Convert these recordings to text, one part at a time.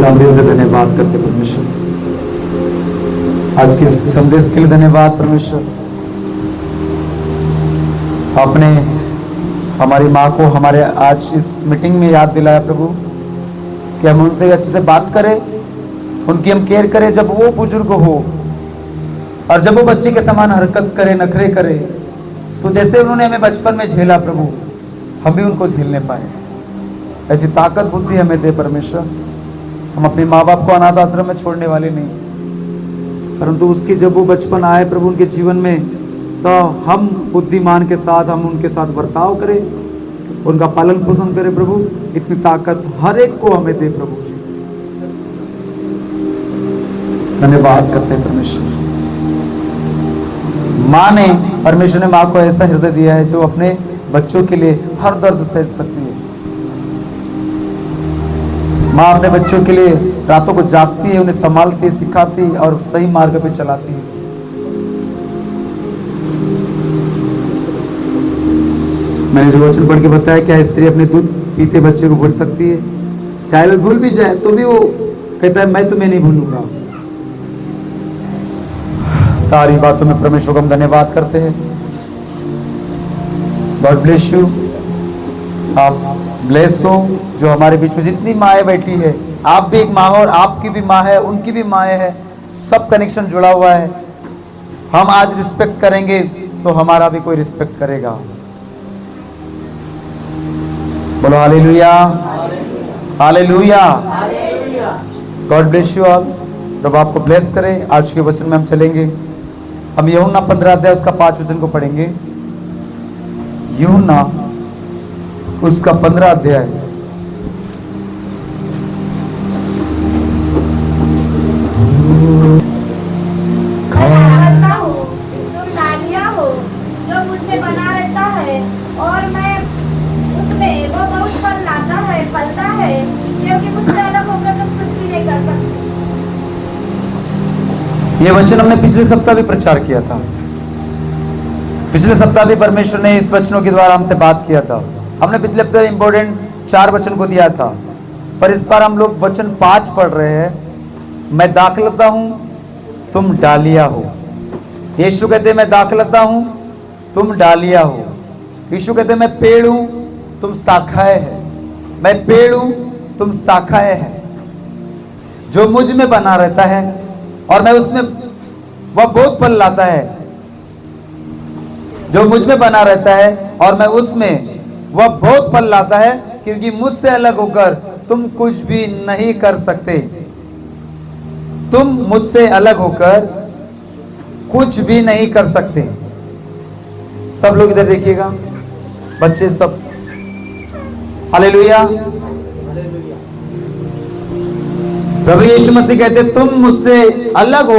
खुदा दिल से धन्यवाद करते परमेश्वर, आज के संदेश के लिए धन्यवाद परमेश्वर। आपने हमारी माँ को हमारे आज इस मीटिंग में याद दिलाया प्रभु कि हम उनसे अच्छे से बात करें, उनकी हम केयर करें जब वो बुजुर्ग हो, और जब वो बच्चे के समान हरकत करे, नखरे करे, तो जैसे उन्होंने हमें बचपन में झेला प्रभु, हम भी उनको झेलने पाए। ऐसी ताकत बुद्धि हमें दे परमेश्वर। हम अपने माँ बाप को अनाथ आश्रम में छोड़ने वाले नहीं, परंतु उसकी जब वो बचपन आए प्रभु उनके जीवन में, तो हम बुद्धिमान के साथ हम उनके साथ बर्ताव करें, उनका पालन पोषण करें प्रभु। इतनी ताकत हर एक को हमें दे प्रभु जी। धन्यवाद करते हैं परमेश्वर। माँ ने, परमेश्वर ने माँ को ऐसा हृदय दिया है जो अपने बच्चों के लिए हर दर्द सह सकती है। माँ अपने बच्चों के लिए रातों को जागती है, उन्हें संभालती है, सिखाती है और सही मार्ग पे चलाती है। मैंने जो वचन पढ़ के बताया, क्या स्त्री अपने दूध पीते बच्चे को भूल सकती है? चाहे वो भूल भी जाए तो भी वो कहता है मैं तुम्हें नहीं भूलूंगा। सारी बातों में परमेश्वर को हम धन्यवाद करते हैं। God bless you. आप ब्लेस हो। जो हमारे बीच में जितनी माएँ बैठी है, आप भी एक माँ हो और आपकी भी माँ है, उनकी भी माएँ है, सब कनेक्शन जुड़ा हुआ है। हम आज रिस्पेक्ट करेंगे तो हमारा भी कोई रिस्पेक्ट करेगा। बोलो hallelujah, hallelujah. God bless you all. प्रभु आपको ब्लेस करे। आज के वचन में हम चलेंगे। हम यूहन्ना 15 अध्याय उसका 5 वचन को पढ़ेंगे। यूहन्ना उसका 15 अध्याय। ये वचन हमने पिछले सप्ताह भी प्रचार किया था। पिछले सप्ताह भी परमेश्वर ने इस वचनों के द्वारा हमसे बात किया था। हमने पिछले हफ्ते इंपॉर्टेंट 4 वचन को दिया था, पर इस बार हम लोग वचन 5 पढ़ रहे हैं। मैं दाखलता हूं, तुम डालिया हो। यीशु कहते मैं दाखलता हूं, तुम डालिया हो। यीशु कहते मैं पेड़ हूं, तुम शाखाएं है। मैं पेड़ हूं, तुम शाखाएं है। जो मुझ में बना रहता है और मैं उसमें, वह बहुत फल लाता है। जो मुझ में बना रहता है और मैं उसमें, वह बहुत फल लाता है, क्योंकि मुझसे अलग होकर तुम कुछ भी नहीं कर सकते। तुम मुझसे अलग होकर कुछ भी नहीं कर सकते। सब लोग इधर देखिएगा, बच्चे सब। हालेलुया। प्रभु यीशु मसीह कहते तुम मुझसे अलग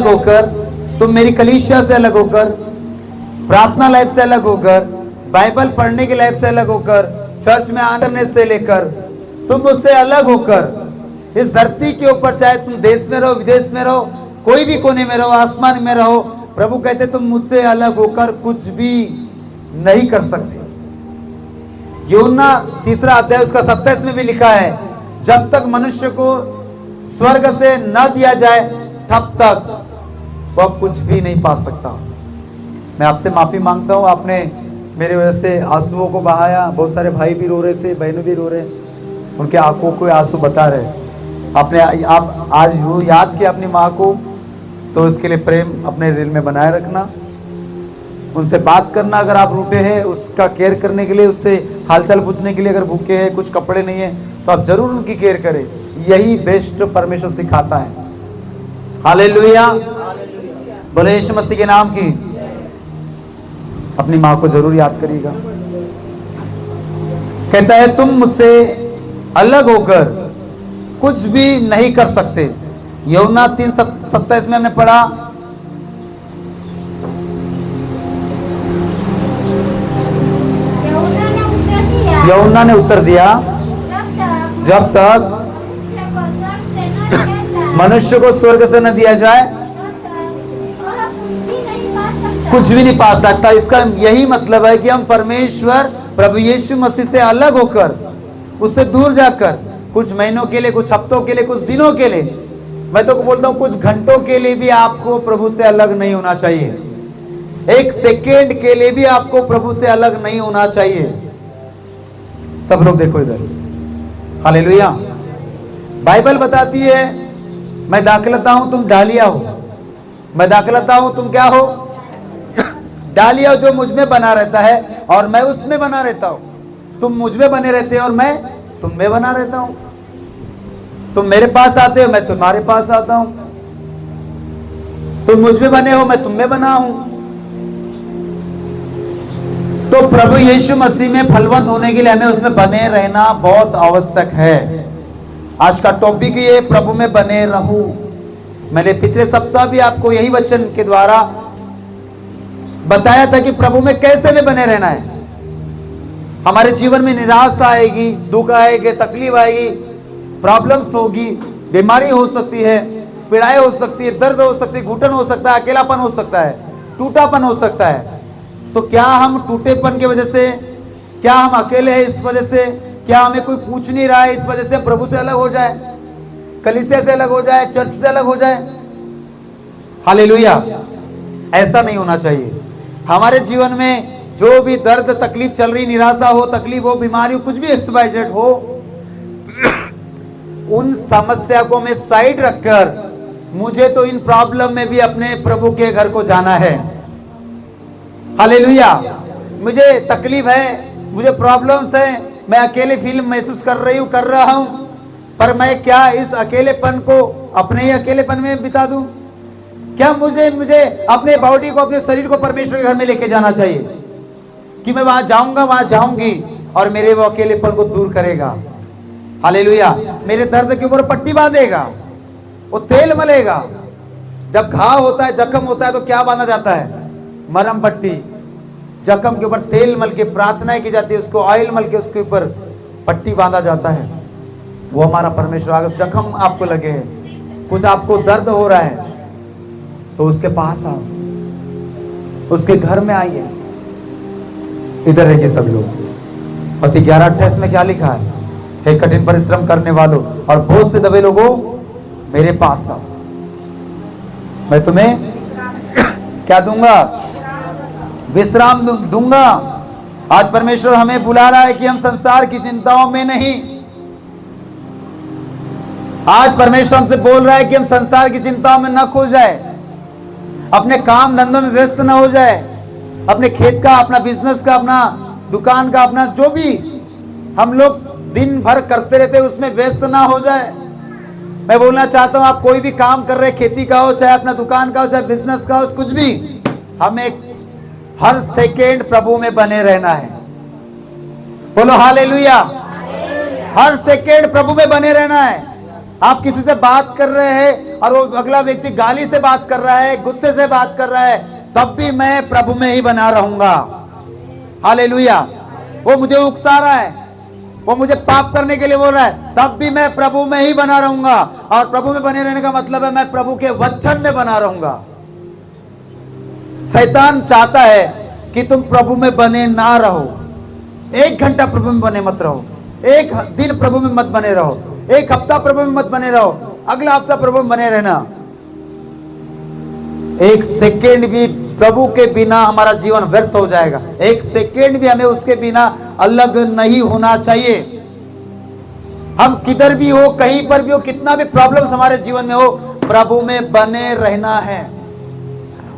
होकर, तुम मेरी कलीसिया से अलग होकर, प्रार्थना लाइफ से अलग होकर, बाइबल पढ़ने की लाइफ से अलग होकर, चर्च में आने से लेकर, तुम मुझसे अलग होकर इस धरती के ऊपर, चाहे तुम देश में रहो, विदेश में रहो, कोई भी कोने में रहो, आसमान में रहो, प्रभु कहते तुम मुझसे अलग होकर कुछ भी नहीं कर सकते। यूहन्ना 3 अध्याय उसका 27 में भी लिखा है, जब तक मनुष्य को स्वर्ग से न दिया जाए तब तक वह कुछ भी नहीं पा सकता। मैं आपसे माफी मांगता हूँ, आपने मेरे वजह से आंसुओं को बहाया। बहुत सारे भाई भी रो रहे थे, बहनें भी रो रहे, उनके आंखों को आंसू बता रहे। आपने आप आज वो याद किया अपनी माँ को, तो इसके लिए प्रेम अपने दिल में बनाए रखना, उनसे बात करना। अगर आप रूठे हैं, उसका केयर करने के लिए, उससे हालचाल पूछने के लिए, अगर भूखे हैं, कुछ कपड़े नहीं है, तो आप जरूर उनकी केयर करें। यही बेस्ट परमेश्वर सिखाता है। हालेलुया। बोले यीशु मसीह के नाम की। अपनी माँ को जरूर याद करिएगा। कहता है तुम मुझसे अलग होकर कुछ भी नहीं कर सकते। यूहन्ना 3:27 में हमने पढ़ा, यूहन्ना ने उत्तर दिया, जब तक मनुष्य को स्वर्ग से न दिया जाए कुछ भी नहीं पा सकता। इसका यही मतलब है कि हम परमेश्वर प्रभु यीशु मसीह से अलग होकर उससे दूर जाकर कुछ महीनों के लिए, कुछ हफ्तों के लिए, कुछ दिनों के लिए, मैं तो बोलता हूं कुछ घंटों के लिए भी आपको प्रभु से अलग नहीं होना चाहिए। एक सेकेंड के लिए भी आपको प्रभु से अलग नहीं होना चाहिए। सब लोग देखो इधर, हालेलुया। बाइबल बताती है, मैं दाखलता हूं तुम डालिया हो, मैं दाखलता हूं तुम क्या हो, डालिया जो मुझ में बना रहता है और मैं उसमें बना रहता हूं। तुम मुझ में बने रहते हो और मैं तुम में बना रहता हूं। तुम मेरे पास आते हो, मैं तुम्हारे पास आता हूं। तुम मुझ में बने हो, मैं तुम में बना हूं। तो प्रभु यीशु मसीह में फलवंत होने के लिए हमें उसमें बने रहना बहुत आवश्यक है। आज का टॉपिक ये, प्रभु में बने रहूं। मैंने पिछले सप्ताह भी आपको यही वचन के द्वारा बताया था कि प्रभु में कैसे में बने रहना है। हमारे जीवन में निराशा आएगी, दुख आएगी, तकलीफ आएगी, प्रॉब्लम्स होगी, बीमारी हो सकती है, पीड़ाएं हो सकती है, दर्द हो सकती है, घुटन हो सकता है, अकेलापन हो सकता है, टूटापन हो सकता है। तो क्या हम टूटेपन की वजह से, क्या हम अकेले हैं इस वजह से, क्या हमें कोई पूछ नहीं रहा है इस वजह से प्रभु से अलग हो जाए, कलीसिया से अलग हो जाए, चर्च से अलग हो जाए? हालेलुया। ऐसा नहीं होना चाहिए। हमारे जीवन में जो भी दर्द तकलीफ चल रही, निराशा हो, तकलीफ हो, बीमारी हो, कुछ भी एक्सपाइटेड हो, उन समस्या को मैं साइड रखकर मुझे तो इन प्रॉब्लम में भी अपने प्रभु के घर को जाना है। हालेलुया। मुझे तकलीफ है, मुझे प्रॉब्लम्स है, मैं अकेले फील महसूस कर रहा हूं, पर मैं क्या इस अकेलेपन को अपने ही अकेलेपन में बिता दूं? क्या मुझे अपने बॉडी को, अपने शरीर को परमेश्वर के घर में लेके जाना चाहिए कि मैं वहां जाऊंगा, वहां जाऊंगी और मेरे वो अकेलेपन को दूर करेगा। हालेलुया। मेरे दर्द के ऊपर पट्टी बांधेगा, वो तेल मलेगा। जब घाव होता है, जख्म होता है, तो क्या बांधा जाता है? मरहम पट्टी। जख्म के ऊपर तेल मल के प्रार्थना की जाती है, उसको ऑयल मल के उसके ऊपर पट्टी बांधा जाता है। वो हमारा परमेश्वर। अगर जख्म आपको लगे, कुछ आपको दर्द हो रहा है, तो उसके पास आओ, उसके घर में आइए। इधर है कि सब लोग। पति 11:28 में क्या लिखा है? हे कठिन परिश्रम करने वालों और बोझ से दबे लोगों, मेरे पास आओ, मैं तुम्हें क्या दूंगा? विश्राम दूंगा। आज परमेश्वर हमें बुला रहा है कि हम संसार की चिंताओं में नहीं, आज परमेश्वर हमसे बोल रहा है कि हम संसार की चिंताओं में न खो जाए, अपने काम धंधों में व्यस्त न हो जाए, अपने खेत का, अपना बिजनेस का, अपना दुकान का, अपना जो भी हम लोग दिन भर करते रहते उसमें व्यस्त ना हो जाए। मैं बोलना चाहता हूं, आप कोई भी काम कर रहे, खेती का हो, चाहे अपना दुकान का हो, चाहे बिजनेस का हो, कुछ भी, हमें हर सेकेंड प्रभु में बने रहना है। बोलो हालेलुया। हर सेकेंड प्रभु में बने रहना है। आप किसी से बात कर रहे हैं और वो अगला व्यक्ति गाली से बात कर रहा है, गुस्से से बात कर रहा है, तब भी मैं प्रभु में ही बना रहूंगा। हालेलुया। वो मुझे उकसा रहा है, वो मुझे पाप करने के लिए बोल रहा है, तब भी मैं प्रभु में ही बना रहूंगा। और प्रभु में बने रहने का मतलब है मैं प्रभु के वचन में बना रहूंगा। शैतान चाहता है कि तुम प्रभु में बने ना रहो। 1 घंटा प्रभु में बने मत रहो, 1 दिन प्रभु में मत बने रहो, 1 हफ्ता प्रभु में मत बने रहो, अगला हफ्ता प्रभु में बने रहना। 1 सेकेंड भी प्रभु के बिना हमारा जीवन व्यर्थ हो जाएगा। 1 सेकेंड भी हमें उसके बिना अलग नहीं होना चाहिए। हम किधर भी हो, कहीं पर भी हो, कितना भी प्रॉब्लम्स हमारे जीवन में हो, प्रभु में बने रहना है।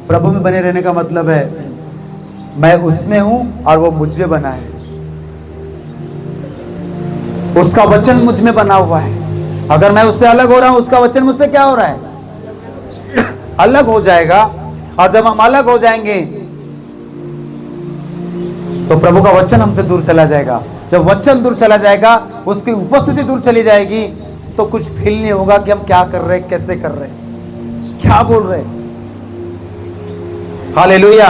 प्रभु में बने रहने का मतलब है मैं उसमें हूं और वो मुझ में बना है, उसका वचन मुझ में बना हुआ है। अगर मैं उससे अलग हो रहा हूं, उसका वचन मुझसे क्या हो रहा है? अलग हो जाएगा। और जब हम अलग हो जाएंगे तो प्रभु का वचन हमसे दूर चला जाएगा। जब वचन दूर चला जाएगा, उसकी उपस्थिति दूर चली जाएगी, तो कुछ फील नहीं होगा कि हम क्या कर रहे हैं, कैसे कर रहे हैं, क्या बोल रहे हैं। हालेलुया।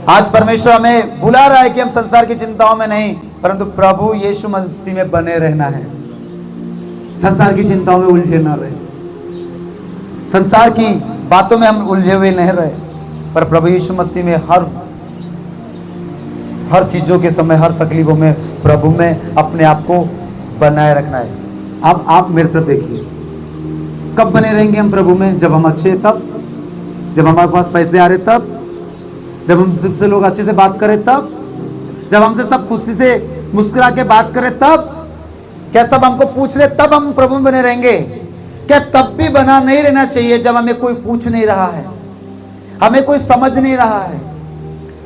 आज परमेश्वर हमें बुला रहा है कि हम संसार की चिंताओं में नहीं, परंतु प्रभु यीशु मसीह में बने रहना है। संसार की चिंताओं में उलझे ना रहे, संसार की बातों में हम उलझे हुए नहीं रहे, पर प्रभु यीशु मसीह में हर चीजों के समय, हर तकलीफों में प्रभु में अपने आप को बनाए रखना है। अब आप मेरे तरफ देखिए, कब बने रहेंगे हम प्रभु में? जब हम अच्छे हैं तब, जब हमारे पास पैसे आ रहे तब, जब हम सबसे लोग अच्छे से बात करें तब, जब हमसे सब खुशी से मुस्कुरा के बात करें तब, क्या सब हमको पूछ रहे तब हम प्रभु में बने रहेंगे? क्या तब भी बना नहीं रहना चाहिए जब हमें कोई पूछ नहीं रहा है, हमें कोई समझ नहीं रहा है,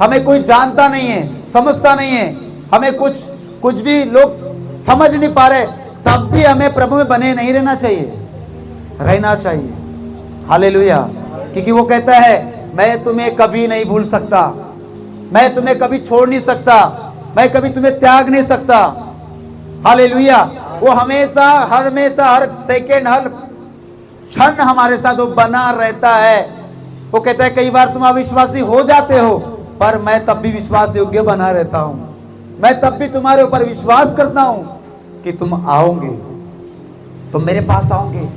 हमें कोई जानता नहीं है, समझता नहीं है, हमें कुछ भी लोग समझ नहीं पा रहे, तब भी हमें प्रभु में बने नहीं रहना चाहिए, रहना चाहिए। हालेलुया। क्योंकि वो कहता है मैं तुम्हें कभी नहीं भूल सकता, मैं तुम्हें कभी छोड़ नहीं सकता, मैं कभी तुम्हें त्याग नहीं सकता। हालेलुया। वो हमेशा हर सेकेंड, हर क्षण हमारे साथ वो बना रहता है। वो कहता है कई बार तुम अविश्वासी हो जाते हो, पर मैं तब भी विश्वास योग्य बना रहता हूं, मैं तब भी तुम्हारे ऊपर विश्वास करता हूं कि तुम आओगे, तुम मेरे पास आओगे।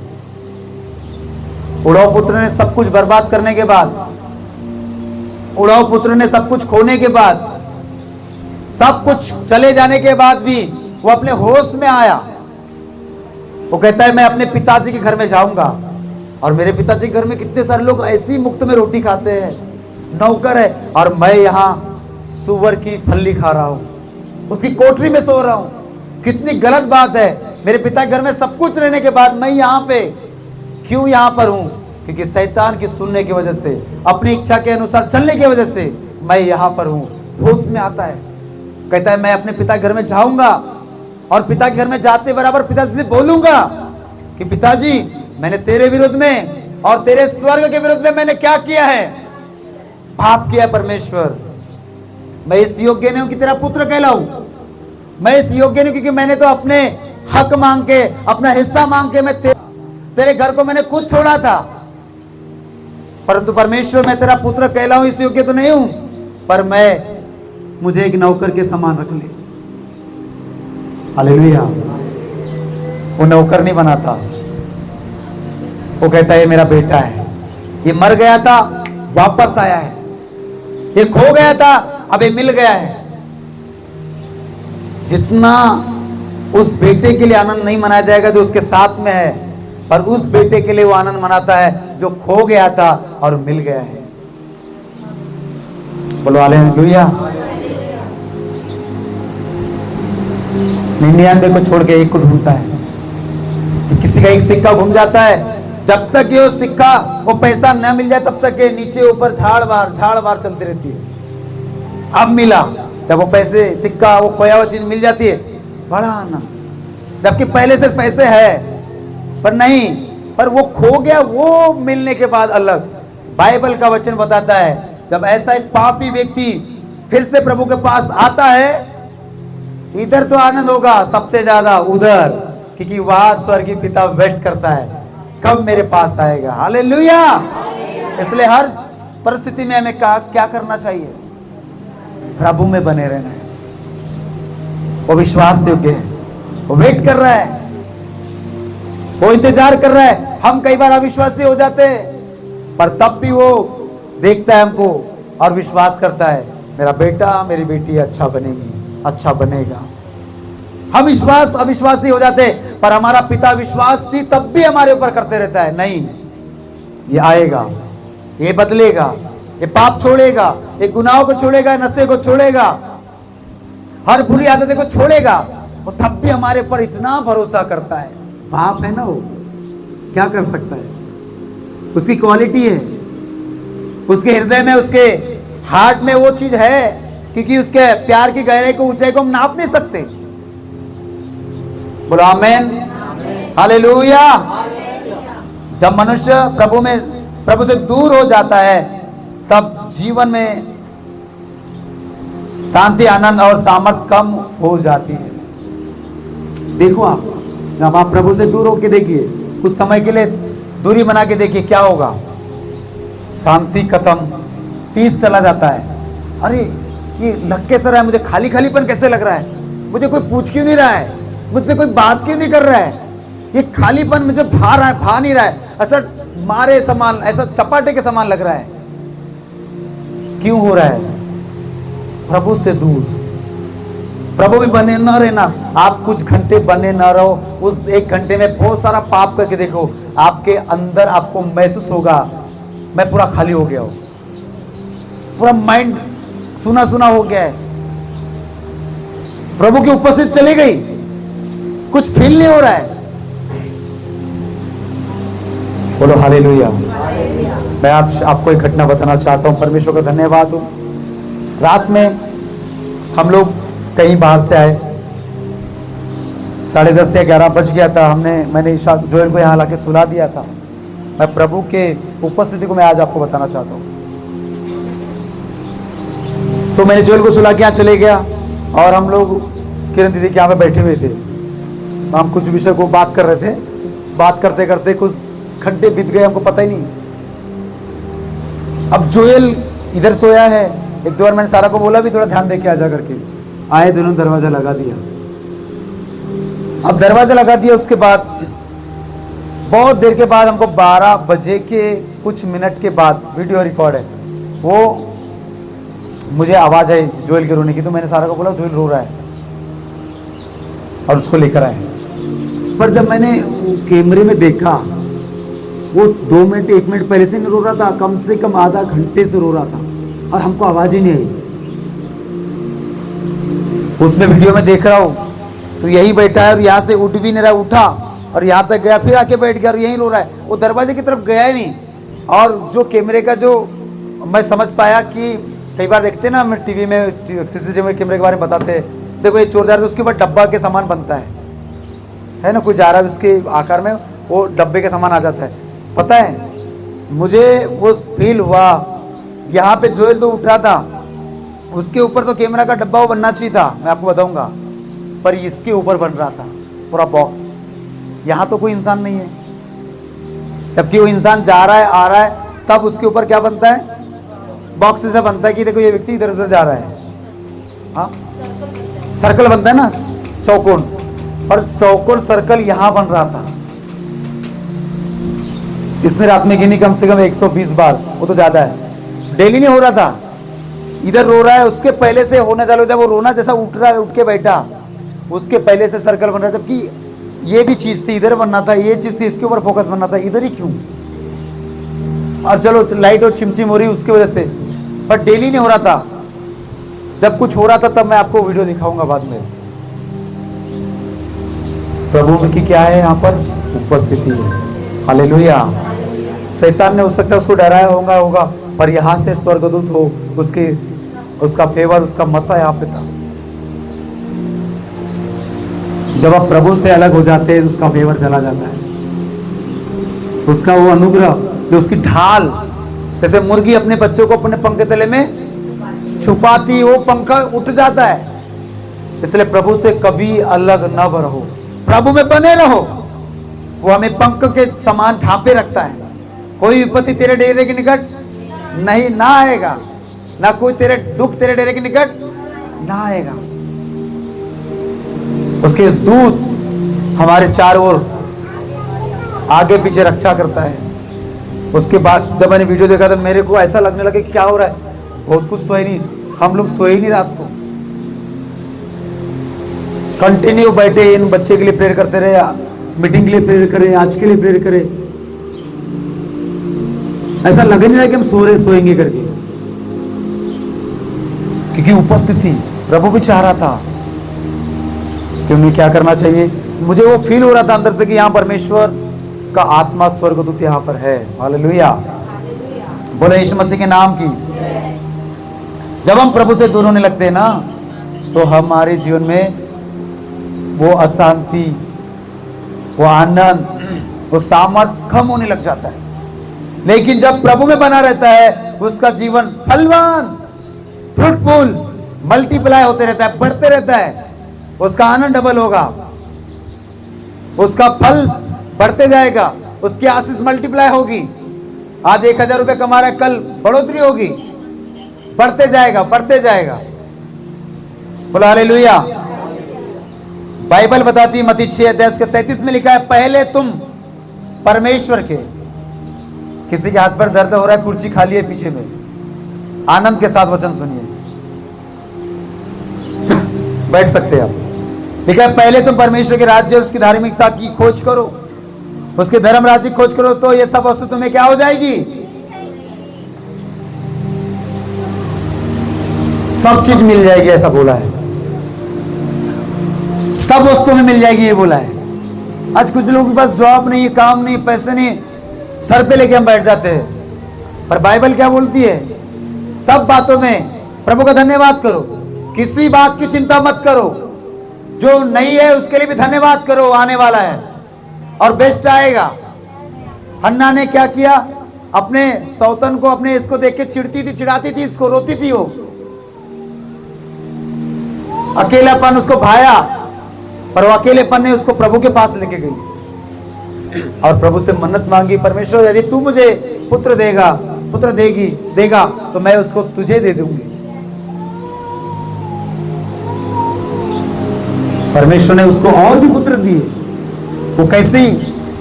उड़ाऊ पुत्र ने सब कुछ बर्बाद करने के बाद, उड़ाऊ पुत्र ने सब कुछ खोने के बाद, सब कुछ चले जाने के बाद भी वो अपने होश में आया। वो कहता है मैं अपने पिताजी के घर में जाऊंगा, और मेरे पिताजी के घर में कितने सारे लोग ऐसी मुफ्त में रोटी खाते हैं, नौकर है, और मैं यहाँ सुअर की फल्ली खा रहा हूँ, उसकी कोठरी में सो रहा हूँ। कितनी गलत बात है। मेरे पिता के घर में सब कुछ रहने के बाद मैं यहाँ पे क्यों यहाँ पर हूँ? क्योंकि शैतान की सुनने की वजह से, अपनी इच्छा के अनुसार चलने की वजह से मैं यहाँ पर हूँ। होश में आता है, कहता है मैं अपने पिता के घर में जाऊंगा, और पिता के घर में जाते बराबर पिताजी से बोलूंगा कि पिताजी मैंने तेरे विरुद्ध में और तेरे स्वर्ग के विरुद्ध में मैंने क्या किया है? पाप किया परमेश्वर। मैं इस योग्य नहीं हूं कि तेरा पुत्र कहलाऊं, मैं इस योग्य नहीं क्योंकि मैंने तो अपने हक मांग के, अपना हिस्सा मांग के मैं तेरे घर को मैंने खुद छोड़ा था, परंतु परमेश्वर मैं तेरा पुत्र कहलाऊं इस योग्य तो नहीं हूं, पर मुझे एक नौकर के समान रख ले। हालेलुया। वो नौकर नहीं बनाता, वो कहता है ये मेरा बेटा है, ये मर गया था वापस आया है, ये खो गया था अब ये मिल गया है। जितना उस बेटे के लिए आनंद नहीं मनाया जाएगा जो उसके साथ में है, पर उस बेटे के लिए वो आनंद मनाता है जो खो गया था और मिल गया है। बोलो हालेलुया। 99 को छोड़ के एक को ढूंढता है। तो किसी का एक सिक्का घूम जाता है, जब तक ये वो सिक्का, वो पैसा न मिल जाए तब तक ये नीचे ऊपर झाड़ बार चलती रहती है। अब मिला, जब वो पैसे, सिक्का, वो खोया हुआ चीज मिल जाती है, बड़ा आनंद, जबकि पहले से पैसे है पर नहीं, पर वो खो गया, वो मिलने के बाद अलग। बाइबल का वचन बताता है जब ऐसा एक पापी व्यक्ति फिर से प्रभु के पास आता है, इधर तो आनंद होगा सबसे ज्यादा उधर, क्योंकि वहां स्वर्गीय पिता वेट करता है कब मेरे पास आएगा। हालेलुया। इसलिए हर परिस्थिति में हमें क्या करना चाहिए? प्रभु में बने रहना है। वो विश्वास योग्य है, वो वेट कर रहा है, वो इंतजार कर रहा है। हम कई बार अविश्वासी हो जाते हैं, पर तब भी वो देखता है हमको और विश्वास करता है मेरा बेटा, मेरी बेटी अच्छा बनेगी, अच्छा बनेगा। हम अविश्वासी हो जाते, पर हमारा पिता विश्वासी तब भी हमारे ऊपर करते रहता है, नहीं ये आएगा, ये बदलेगा, ये पाप छोड़ेगा, ये गुनाहों को छोड़ेगा, नशे को छोड़ेगा, हर बुरी आदतें को छोड़ेगा। वो तब भी हमारे ऊपर इतना भरोसा करता है। बाप है ना, वो क्या कर सकता है? उसकी क्वालिटी है, उसके हृदय में, उसके हार्ट में वो चीज है, क्योंकि उसके प्यार की गहराई को, ऊंचाई को हम नाप नहीं सकते। बोलो आमेन, हालेलुया। जब मनुष्य प्रभु से दूर हो जाता है, तब जीवन में शांति, आनंद और सामर्थ कम हो जाती है। देखो आप, जब आप प्रभु से दूर होके देखिए, कुछ समय के लिए दूरी बना के देखिए, क्या होगा? शांति खत्म, पीस चला जाता है। अरे ये लग कैसा रहा है मुझे, खाली खालीपन कैसे लग रहा है, मुझे कोई पूछ क्यों नहीं रहा है, मुझसे कोई बात क्यों नहीं कर रहा है, ये खालीपन मुझे भा नहीं रहा है, ऐसा मारे समान, ऐसा चपाटे के समान लग रहा है। क्यों हो रहा है? प्रभु से दूर, प्रभु में बने न रहना। आप कुछ घंटे बने न रहो, उस एक घंटे में बहुत सारा पाप करके देखो, आपके अंदर आपको महसूस होगा मैं पूरा खाली हो गया हूं, पूरा माइंड सुना सुना हो गया है, प्रभु की उपस्थिति चली गई, कुछ फील नहीं हो रहा है। बोलो हालेलुया। मैं आपको एक घटना बताना चाहता हूं। परमेश्वर का धन्यवाद हो। रात में हम लोग कहीं बाहर से आए, 10:30 या 11 बज गया था। मैंने ईशा जोएल को यहाँ लाके सुला दिया था। मैं प्रभु के उपस्थिति को मैं आज आपको बताना चाहता हूँ। तो मैंने जोएल को सुला के यहाँ चले गया और हम लोग किरण दीदी के यहाँ पे बैठे हुए थे। हम कुछ विषय को बात कर रहे थे। बात करते करते कुछ घंटे बीत गए, हमको पता ही नहीं। अब जोएल इधर सोया है। एक दो बार मैंने सारा को बोला भी थोड़ा ध्यान दे के आजा करके। आए दोनों, दरवाजा लगा दिया। अब दरवाजा लगा दिया, उसके बाद बहुत देर के बाद हमको 12 बजे के कुछ मिनट के बाद, वीडियो रिकॉर्ड है वो, मुझे आवाज आई जोएल के रोने की। तो मैंने सारा को बोला जोएल रो रहा है और उसको लेकर आए। पर जब मैंने कैमरे में देखा, वो 2 मिनट 1 मिनट पहले से नहीं रो रहा था, कम से कम आधा घंटे से रो रहा था और हमको आवाज ही नहीं आई। उसमें वीडियो में देख रहा हूँ तो यही बैठा है और यहाँ से उठ भी नहीं रहा। उठा और यहाँ तक गया, फिर आके बैठ गया और यहीं रो रहा है। वो दरवाजे की तरफ गया ही नहीं। और जो कैमरे का जो मैं समझ पाया कि कई बार देखते ना, हम टीवी में सीसीटीवी कैमरे के बारे में बताते हैं, देखो ये चोर जा रहा है, उसके ऊपर डब्बा के सामान बनता है ना, कोई जा रहा है उसके आकार में वो डब्बे के सामान आ जाता है। पता है मुझे वो फील हुआ, यहाँ पे जोएल तो उठ रहा था, उसके ऊपर तो कैमरा का डब्बा वो बनना चाहिए था, मैं आपको बताऊंगा, पर इसके ऊपर बन रहा था पूरा बॉक्स। यहाँ तो कोई इंसान नहीं है, जबकि वो इंसान जा रहा है आ रहा है, तब उसके ऊपर क्या बनता है, बॉक्स ऐसा बनता है कि देखो ये व्यक्ति इधर उधर जा रहा है। हाँ, सर्कल बनता है ना, चौकोन, और चौकोन सर्कल यहाँ बन रहा था। इसने रात में गिनी कम से कम 120 बार, वो तो ज्यादा है। डेली नहीं हो रहा था, इधर रो रहा है, उसके पहले से होने चालू, जब वो रोना जैसा उठ रहा है, उठ के बैठा, उसके पहले से सर्कल बन रहा था। जबकि ये भी चीज थी, इधर बनना था, ये चीज थी, इसके ऊपर फोकस बनना था, इधर ही क्यों? और चलो लाइट और चिमचिम हो रही उसकी वजह से, पर डेली नहीं हो रहा था। जब कुछ हो रहा था तब मैं आपको वीडियो दिखाऊंगा बाद में। प्रभु की क्या है यहाँ पर उपस्थिति है। हालेलुया। शैतान ने हो सकता है उसको डराया होगा, पर यहाँ से स्वर्गदूत हो, उसका फेवर, उसका मसा यहाँ पे था। जब आप प्रभु से अलग हो जाते हैं, उसका फेवर चला जाता है, उसका वो अनुग्रह, जो उसकी ढाल, जैसे मुर्गी अपने बच्चों को अपने पंख के तले में छुपाती, वो पंखा उठ जाता है। इसलिए प्रभु से कभी अलग न रहो, प्रभु में बने रहो। वो हमें पंख के समान ढांपे रखता है। कोई विपत्ति तेरे डेरे के निकट नहीं ना आएगा, ना कोई तेरे दुख तेरे डेरे के निकट ना आएगा। उसके दूत हमारे चारों ओर आगे पीछे रक्षा करता है। उसके बाद जब मैंने वीडियो देखा तो मेरे को ऐसा लगने लगा कि क्या हो रहा है, बहुत कुछ तो है नहीं। हम लोग सोए ही नहीं रात को, कंटिन्यू बैठे, इन बच्चे के लिए प्रेयर करते रहे, मीटिंग के लिए प्रेयर करें, आज के लिए प्रेयर करें। ऐसा लग नहीं रहा कि हम सोएंगे करके, क्योंकि उपस्थिति प्रभु भी चाह रहा था कि उन्हें क्या करना चाहिए। मुझे वो फील हो रहा था अंदर से कि यहाँ परमेश्वर का आत्मा स्वर्गदूत यहाँ पर है। हालेलुया। बोले यीशु मसीह के नाम की। जब हम प्रभु से दूर होने लगते हैं ना, तो हमारे जीवन में वो अशांति, वो आनंद, वो सामर्थ कम होने लग जाता है। लेकिन जब प्रभु में बना रहता है, उसका जीवन फलवान, फ्रूटफुल, मल्टीप्लाई होते रहता है, बढ़ते रहता है। उसका आनंद डबल होगा, उसका फल बढ़ते जाएगा, उसकी आशीष मल्टीप्लाई होगी। आज 1000 रुपये कमा रहा है, कल बढ़ोतरी होगी, बढ़ते जाएगा, बढ़ते जाएगा। बोला हालेलुया। बाइबल बताती है, मत्ती 6:33 में लिखा है, पहले तुम परमेश्वर के। किसी के हाथ पर दर्द हो रहा है, कुर्सी खाली है पीछे में, आनंद के साथ वचन सुनिए। बैठ सकते हैं आप। लिखा है पहले तुम परमेश्वर के राज्य और उसकी धार्मिकता की खोज करो, उसके धर्म राज्य की खोज करो, तो ये सब वस्तु तुम्हें क्या हो जाएगी? सब चीज मिल जाएगी, ऐसा बोला है। सब वस्तु में मिल जाएगी, ये बोला है। आज कुछ लोगों के पास जॉब नहीं, काम नहीं, पैसे नहीं, सर पे लेके हम बैठ जाते हैं। पर बाइबल क्या बोलती है? सब बातों में प्रभु का धन्यवाद करो, किसी बात की चिंता मत करो, जो नहीं है उसके लिए भी धन्यवाद करो, आने वाला है और बेस्ट आएगा। हन्ना ने क्या किया? अपने सौतन को, अपने इसको देख के चिढ़ती थी, चिढ़ाती थी, इसको रोती थी, वो अकेलापन उसको भाया, पर वो अकेलेपन ने उसको प्रभु के पास लेके गई और प्रभु से मन्नत मांगी, परमेश्वर यदि तू मुझे पुत्र देगा, पुत्र देगा तो मैं उसको तुझे दे दूंगी। परमेश्वर ने उसको और भी पुत्र दिए। वो कैसी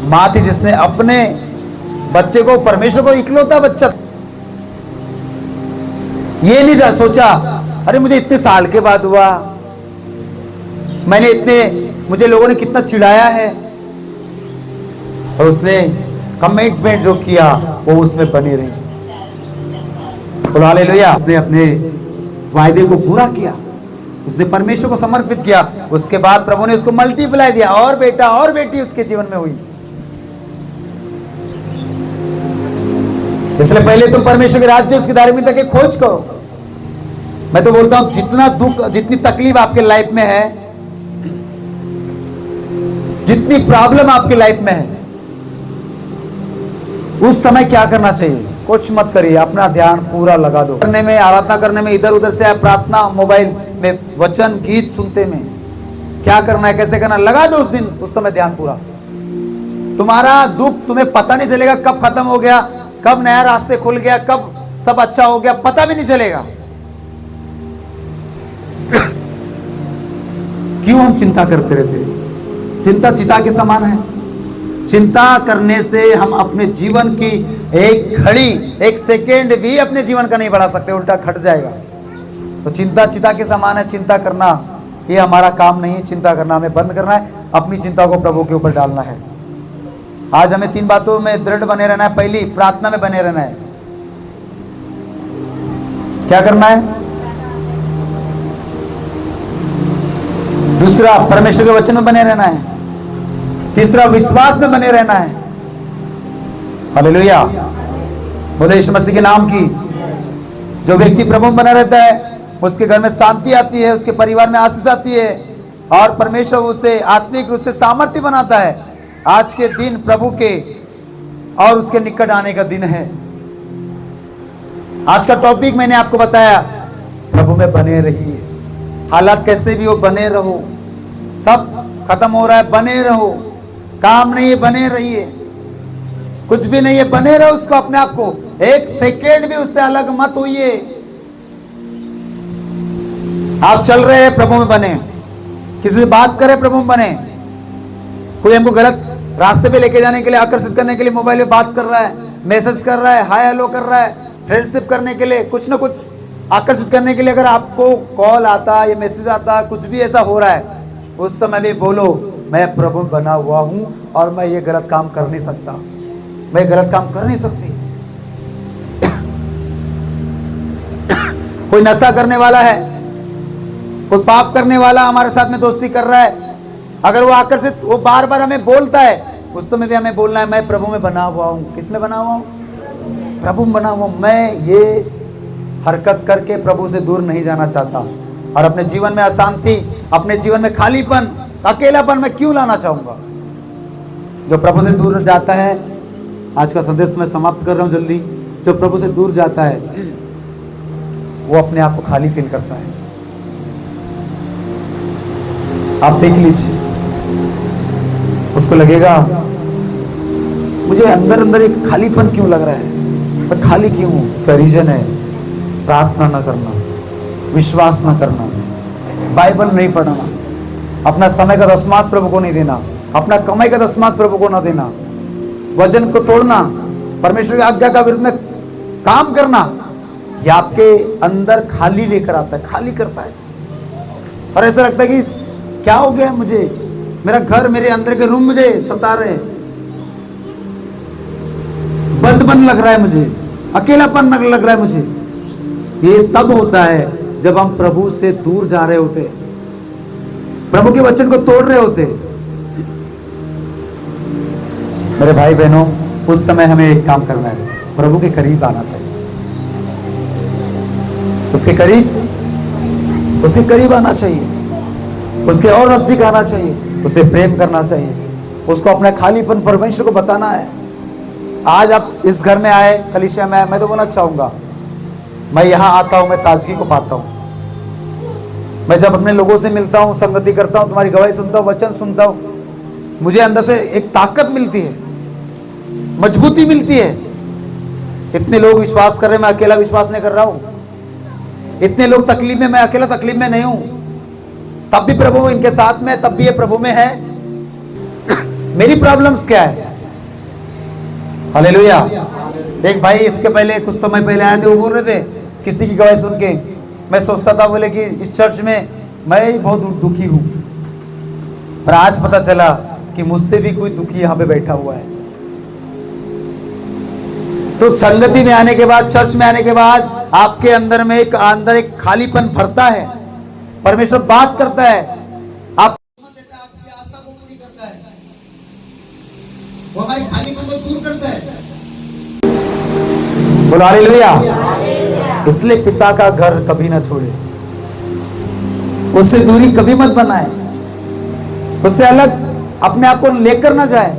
मां थी जिसने अपने बच्चे को, परमेश्वर को इकलौता बच्चा, ये नहीं सोचा अरे मुझे इतने साल के बाद हुआ, मैंने इतने, मुझे लोगों ने कितना चिढ़ाया है, और उसने कमिटमेंट जो किया वो उसमें बनी रही। हालेलुया। उसने अपने वायदे को पूरा किया, उसने परमेश्वर को समर्पित किया। उसके बाद प्रभु ने उसको मल्टीप्लाई दिया, और बेटा और बेटी उसके जीवन में हुई। इसलिए पहले तुम परमेश्वर के राज्य, उसकी धार्मिकता की खोज करो। मैं तो बोलता हूं जितना दुख, जितनी तकलीफ आपके लाइफ में है, जितनी प्रॉब्लम आपकी लाइफ में है, उस समय क्या करना चाहिए? कुछ मत करिए, अपना ध्यान पूरा लगा दो करने में, आराधना करने में, इधर उधर से प्रार्थना, मोबाइल में वचन गीत सुनते में। क्या करना है, कैसे करना, लगा दो उस दिन, उस समय ध्यान पूरा। तुम्हारा दुख तुम्हें पता नहीं चलेगा कब खत्म हो गया, कब नया रास्ते खुल गया, कब सब अच्छा हो गया, पता भी नहीं चलेगा। क्यों हम चिंता करते रहते हैं? चिंता चिता के समान है। चिंता करने से हम अपने जीवन की एक घड़ी, एक सेकेंड भी अपने जीवन का नहीं बढ़ा सकते, उल्टा घट जाएगा। तो चिंता चिता के समान है। चिंता करना ये हमारा काम नहीं है। चिंता करना हमें बंद करना है, अपनी चिंता को प्रभु के ऊपर डालना है। आज हमें 3 बातों में दृढ़ बने रहना है। पहली, प्रार्थना में बने रहना है। क्या करना है? दूसरा, परमेश्वर के वचन में बने रहना है। तीसरा, विश्वास में बने रहना है। हालेलुया, बोले यीशु मसीह के नाम की। जो व्यक्ति प्रभु में बना रहता है, उसके घर में शांति आती है, उसके परिवार में आशीष आती है, और परमेश्वर उसे आत्मिक रूप से सामर्थ्य बनाता है। आज के दिन प्रभु के और उसके निकट आने का दिन है। आज का टॉपिक मैंने आपको बताया, प्रभु में बने रहिए। हालात कैसे भी हो, बने रहो। सब खत्म हो रहा है, बने रहो। काम नहीं है, बने रहिए। कुछ भी नहीं है, बने रहो उसको, अपने आप को एक सेकेंड भी उससे अलग मत होइए। आप चल रहे हैं, प्रभु में बने। किसी से बात करें, प्रभु में बने। कोई हमको गलत रास्ते पे लेके जाने के लिए, आकर्षित करने के लिए मोबाइल में बात कर रहा है, मैसेज कर रहा है, हाय हेलो कर रहा है, फ्रेंडशिप करने के लिए, कुछ ना कुछ आकर्षित करने के लिए अगर आपको कॉल आता है या मैसेज आता है, कुछ भी ऐसा हो रहा है, उस समय भी बोलो मैं प्रभु में बना हुआ हूं और मैं ये गलत काम कर नहीं सकता, मैं गलत काम कर नहीं सकती। कोई नशा करने वाला है, कोई पाप करने वाला हमारे साथ में दोस्ती कर रहा है, अगर वो आकर्षित, वो बार बार हमें बोलता है, उस समय भी हमें बोलना है मैं प्रभु में बना हुआ हूं। किस में बना हुआ हूं? प्रभु में बना हुआ हूं। मैं ये हरकत करके प्रभु से दूर नहीं जाना चाहता, और अपने जीवन में अशांति, अपने जीवन में खालीपन, अकेलापन मैं क्यों लाना चाहूंगा? जो प्रभु से दूर जाता है, आज का संदेश मैं समाप्त कर रहा हूं जल्दी। जो प्रभु से दूर जाता है वो अपने आप को खाली फील करता है। आप देख लीजिए, उसको लगेगा मुझे अंदर अंदर एक खालीपन क्यों लग रहा है, मैं खाली क्यों हूं? इसका रीजन है प्रार्थना न करना, विश्वास न करना, बाइबल नहीं पढ़ना, अपना समय का दशमांश प्रभु को नहीं देना, अपना कमाई का दशमांश प्रभु को न देना, वचन को तोड़ना, परमेश्वर की आज्ञा का विरुद्ध में काम करना, ये आपके अंदर खाली लेकर आता है, खाली करता है। और ऐसा लगता है कि क्या हो गया मुझे, मेरा घर, मेरे अंदर के रूम मुझे सता रहे हैं, बंद बंद लग रहा है मुझे, अकेलापन लग रहा है मुझे। ये तब होता है जब हम प्रभु से दूर जा रहे होते, प्रभु के वचन को तोड़ रहे होते। मेरे भाई बहनों, उस समय हमें एक काम करना है, प्रभु के करीब आना चाहिए, उसके करीब आना चाहिए, उसके और नजदीक आना चाहिए, उसे प्रेम करना चाहिए, उसको अपना खालीपन परमेश्वर को बताना है। आज आप इस घर में आए, कलीसिया में आए, मैं तो बोलना चाहूंगा, मैं यहां आता हूं, मैं ताजगी को पाता हूं। मैं जब अपने लोगों से मिलता हूं, संगति करता हूं, तुम्हारी गवाही सुनता हूं, वचन सुनता हूं, मुझे अंदर से एक ताकत मिलती है, मजबूती मिलती है। इतने लोग विश्वास कर रहे हैं, मैं अकेला विश्वास नहीं कर रहा हूं। इतने लोग तकलीफ में, मैं अकेला तकलीफ में नहीं हूं। तब भी प्रभु इनके साथ में, तब भी ये प्रभु में है। मेरी प्रॉब्लम्स क्या है? हालेलुया। एक भाई इसके पहले, कुछ समय पहले आए थे, वो बोल रहे थे किसी की गवाही सुन के, मैं सोचता था, बोले कि इस चर्च में मैं ही बहुत दुखी हूं, पर आज पता चला कि मुझसे भी कोई दुखी यहां पे बैठा हुआ है। तो संगति में आने के बाद, चर्च में आने के बाद आपके अंदर में एक खालीपन भरता है, परमेश्वर बात करता है, आपकी आशा को पूरी करता है, वो हमारे खालीपन को दूर करता है। बोलो हालेलुया। इसलिए पिता का घर कभी ना छोड़े, उससे दूरी कभी मत बनाए, उससे अलग अपने आप को लेकर ना जाए।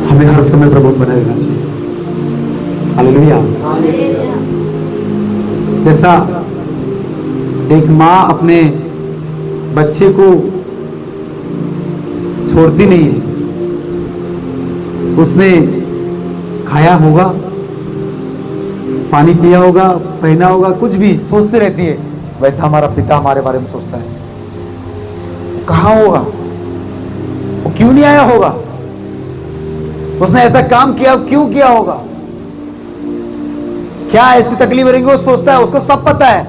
हमें हर समय प्रभु बने रहना चाहिए। हालेलुया। जैसा एक माँ अपने बच्चे को छोड़ती नहीं है, उसने खाया होगा, पानी पिया होगा, पहना होगा, कुछ भी सोचती रहती है, वैसा हमारा पिता हमारे बारे में सोचता है। कहाँ होगा वो, क्यों नहीं आया होगा, उसने ऐसा काम किया, क्यों किया होगा, क्या ऐसी तकलीफ रहेंगी, वो सोचता है, उसको सब पता है,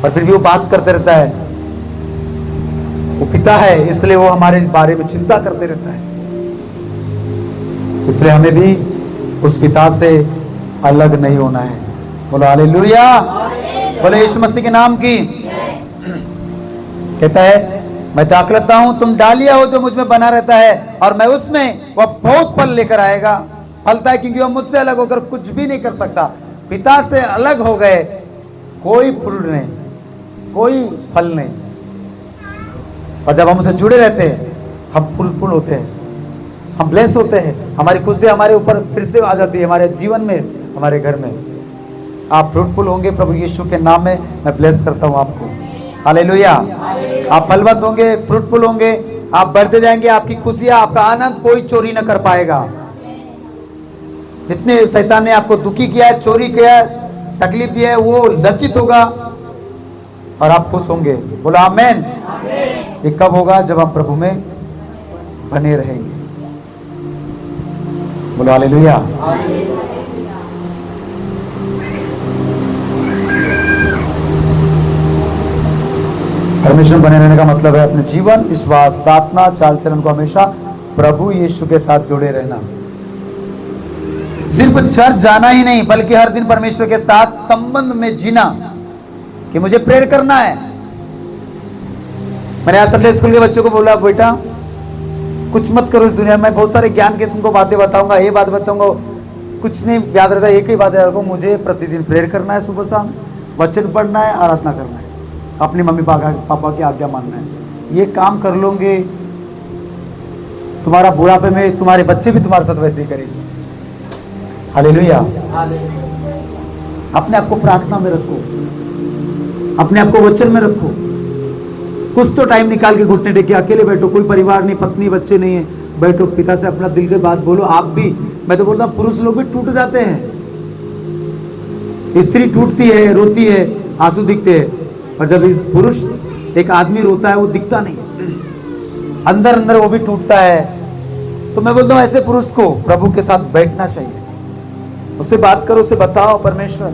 पर फिर भी वो बात करते रहता है। वो पिता है, इसलिए वो हमारे बारे में चिंता करते रहता है। इसलिए हमें भी उस पिता से अलग नहीं होना है। बोलो हालेलुया, बोले यीशु मसीह के नाम की। कहता है, मैं ताकलता हूं, तुम डालिया हो जो मुझ में बना रहता है और मैं उसमें, वह बहुत फल लेकर आएगा। फलता है क्योंकि वह मुझसे अलग होकर कुछ भी नहीं कर सकता। पिता से अलग हो गए, कोई फूल नहीं, कोई फल नहीं। और जब हम उसे जुड़े रहते हैं, हम फ्रूटफुल होते हैं, हम ब्लेस होते हैं, हमारी खुशी हमारे ऊपर फिर से आ जाती है, हमारे जीवन में, हमारे घर में। आप फ्रूटफुल होंगे प्रभु यीशु के नाम में, मैं ब्लेस करता हूं आपको। हालेलुया। आप फलवंत होंगे, फ्रूटफुल होंगे, आप बढ़ते जाएंगे, आपकी खुशियां, आपका आनंद कोई चोरी न कर पाएगा। जितने शैतान ने आपको दुखी किया है, चोरी किया है, तकलीफ दिया है, वो लज्जित होगा और आप खुश होंगे। बोलो आमीन। ये कब होगा? जब हम प्रभु में बने रहेंगे। बोलो हालेलुया। परमेश्वर बने रहने का मतलब है अपने जीवन, विश्वास, प्रार्थना, चाल चलन को हमेशा प्रभु यीशु के साथ जुड़े रहना। सिर्फ चर्च जाना ही नहीं, बल्कि हर दिन परमेश्वर के साथ संबंध में जीना, कि मुझे प्रेयर करना है। मैंने आज संडे स्कूल के बच्चों को बोला, बेटा कुछ मत करो इस दुनिया में, बहुत सारे ज्ञान के तुमको बातें बताऊंगा, ये बात बताऊंगा, कुछ नहीं याद रहता, एक ही बात याद रखो, मुझे प्रतिदिन प्रेयर करना है, सुबह शाम वचन पढ़ना है, आराधना करना है, अपनी मम्मी पापा की आज्ञा मानना है। ये काम कर लोगे, तुम्हारा बुढ़ापे में तुम्हारे बच्चे भी तुम्हारे साथ वैसे ही करेंगे। हालेलुया। अपने आप को प्रार्थना में रखो, अपने आप को वचन में रखो। कुछ तो टाइम निकाल के घुटने टेके अकेले बैठो, कोई परिवार नहीं, पत्नी बच्चे नहीं है, बैठो, पिता से अपना दिल की बात बोलो। आप भी, मैं तो बोलता हूं पुरुष लोग भी टूट जाते हैं, स्त्री टूटती है, रोती है, आंसू दिखते हैं, और जब इस पुरुष एक आदमी रोता है वो दिखता नहीं, अंदर अंदर वो भी टूटता है, तो मैं बोलता हूं ऐसे पुरुष को प्रभु के साथ बैठना चाहिए, उससे बात करो, उसे बताओ परमेश्वर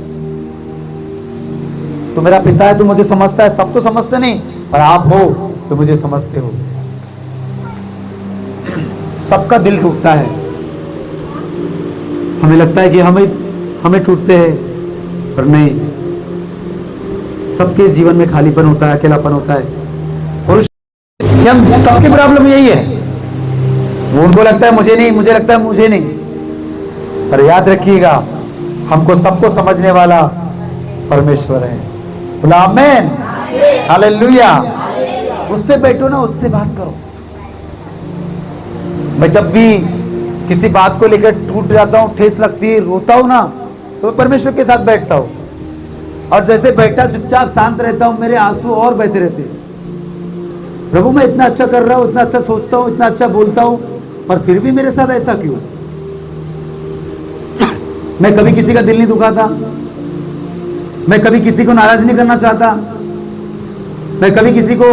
तू मेरा पिता है, तू मुझे समझता है। सब तो समझते नहीं, पर आप हो तो मुझे समझते हो। सबका दिल टूटता है, हमें लगता है कि हमें टूटते हैं, पर नहीं, सबके जीवन में खालीपन होता है, अकेलापन होता है। पुरुष हम सबकी प्रॉब्लम यही है, वो उनको लगता है मुझे नहीं, मुझे लगता है मुझे नहीं। पर याद रखिएगा, हमको सबको समझने वाला परमेश्वर है। बोला आमेन, हालेलुया। उससे बैठो ना, उससे बात करो। मैं जब भी किसी बात को लेकर टूट जाता हूं, ठेस लगती है, रोता हूं ना, तो परमेश्वर के साथ बैठता हूं, और जैसे बैठा चुपचाप शांत रहता हूं, मेरे आंसू और बहते रहते हैं। प्रभु मैं इतना अच्छा कर रहा हूं, इतना अच्छा सोचता हूं, इतना अच्छा बोलता हूं, पर फिर भी मेरे साथ ऐसा क्यों? मैं कभी किसी का दिल नहीं दुखाता, मैं कभी किसी को नाराज नहीं करना चाहता, मैं कभी किसी को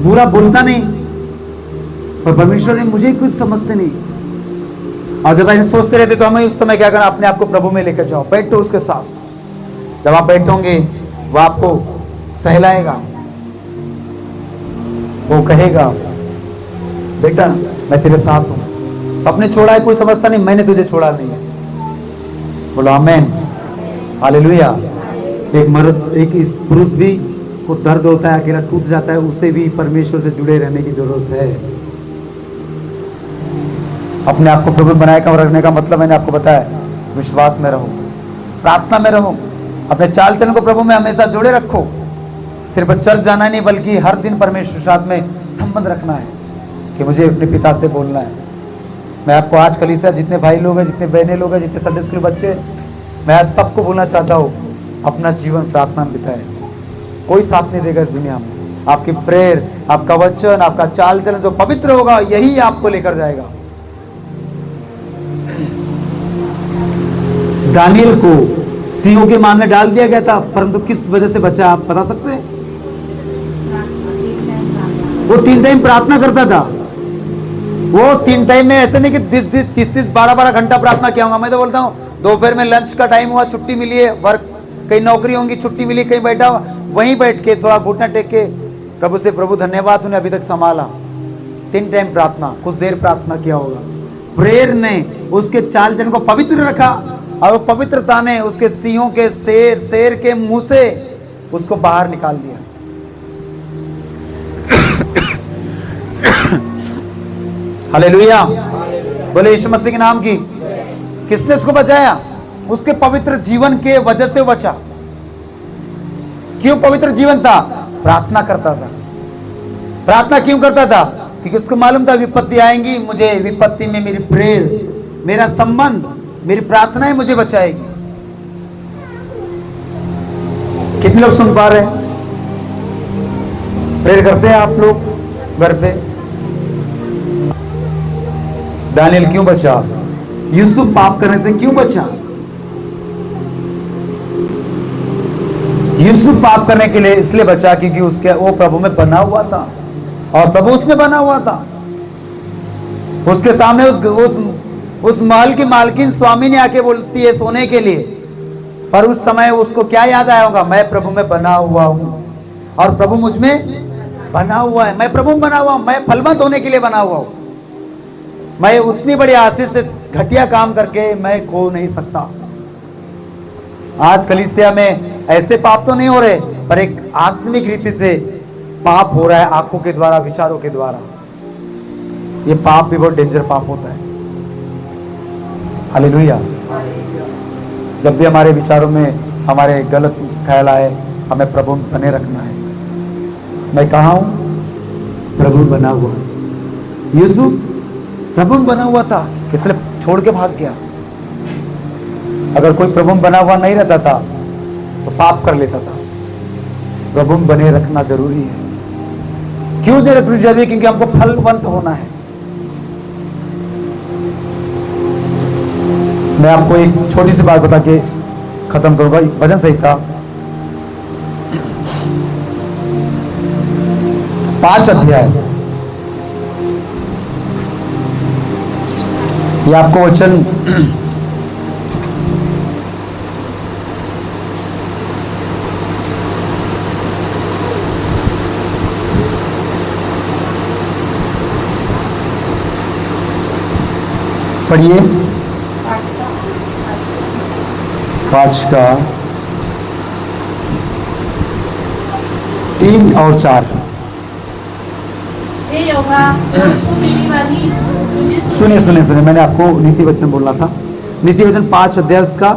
बुरा बोलता नहीं, पर परमेश्वर ने मुझे कुछ समझते नहीं। और जब ऐसे सोचते रहते तो हमें उस समय क्या करना, अपने आप को प्रभु में लेकर जाओ, बैठो उसके साथ। जब आप बैठोगे वो आपको सहलाएगा, वो कहेगा बेटा मैं तेरे साथ हूं, सबने छोड़ा है कोई समझता नहीं, मैंने तुझे छोड़ा नहीं है। बोलो आमेन, हालेलुया। एक इस पुरुष भी को दर्द होता है, अकेला टूट जाता है, उसे भी परमेश्वर से जुड़े रहने की जरूरत है। अपने आप को प्रभु बनाए का रखने का मतलब मैंने आपको बताया, विश्वास में रहो, प्रार्थना में रहो, अपने चाल चलन को प्रभु में हमेशा जोड़े रखो। सिर्फ चर्च जाना नहीं, बल्कि हर दिन परमेश्वर के साथ में संबंध रखना है कि मुझे अपने पिता से बोलना है। मैं आपको आज कलीसिया जितने भाई लोग हैं, जितने बहनें लोग हैं, जितने संडे स्कूल बच्चे, मैं आज सबको बोलना चाहता हूँ, अपना जीवन प्रार्थना में बिताए। कोई साथ नहीं देगा इस दुनिया में। आपकी प्रेयर, आपका वचन, आपका चाल चलन जो पवित्र होगा, यही आपको लेकर जाएगा। दानियल को सिंहों के मान में डाल दिया गया था, परंतु किस वजह से बचा, आप बता सकते हैं? वो 3 टाइम प्रार्थना करता था। वो 3 टाइम में ऐसे नहीं कि 30 12 घंटा प्रार्थना किया होगा। मैं तो बोलता हूँ दोपहर में लंच का टाइम हुआ, छुट्टी मिली है, वर्क कहीं नौकरी होंगी, छुट्टी मिली, कहीं बैठा हुआ, वहीं बैठ के थोड़ा घुटना टेक के प्रभु से, प्रभु धन्यवाद तूने अभी तक संभाला। 3 टाइम प्रार्थना, कुछ देर प्रार्थना किया होगा। प्रेयर ने उसके चाल चलन को पवित्र रखा, और वो पवित्रता ने उसके सिंहों के शेर के मुंह से उसको बाहर निकाल दिया। हालेलुया, बोले यीशु मसीह के नाम की। किसने उसको बचाया? उसके पवित्र जीवन के वजह से बचा। क्यों पवित्र जीवन था? प्रार्थना करता था। प्रार्थना क्यों करता था? क्योंकि उसको मालूम था विपत्ति आएंगी, मुझे विपत्ति में मेरी प्रेयर, मेरा संबंध, मेरी प्रार्थनाएं मुझे बचाएगी। कितने लोग सुन पा रहे हैं? प्रेयर करते हैं आप लोग घर पे? दानियल क्यों बचा? यूसुफ पाप करने से क्यों बचा? यूसुफ पाप करने के लिए इसलिए बचा क्योंकि उसके वो प्रभु में बना हुआ था, और प्रभु उसमें बना हुआ था। उसके सामने उस महल की मालकिन स्वामी ने आके बोलती है सोने के लिए, पर उस समय उसको क्या याद आया होगा? मैं प्रभु में बना हुआ हूं, और प्रभु मुझ में बना हुआ है। मैं प्रभु में बना हुआ हूं, मैं फलवंत होने के लिए बना हुआ हूं। मैं उतनी बड़ी आशीष से घटिया काम करके मैं खो नहीं सकता। आज कलीसिया में ऐसे पाप तो नहीं हो रहे, पर एक आत्मिक रीति से पाप हो रहा है, आंखों के द्वारा, विचारों के द्वारा। ये पाप भी बहुत डेंजर पाप होता है। हालेलुया। जब भी हमारे विचारों में हमारे गलत ख्याल आए, हमें प्रभु बने रखना है। मैं कहा हूं? प्रभु बना हुआ। यूसुफ प्रभु बना हुआ था, इसलिए छोड़ के भाग गया। अगर कोई प्रभु बना हुआ नहीं रहता था तो पाप कर लेता था। प्रभु बने रखना जरूरी है। क्यों जरूरी है? क्योंकि हमको फलवंत होना है। मैं आपको एक छोटी सी बात बता के खत्म करूंगा। भजन संहिता 5 अध्याय ये आपको वचन पढ़िए, 5 का 3 और 4। सुनिए सुनिए सुनिए, मैंने आपको नीति वचन बोलना था। नीति वचन 5 अध्याय का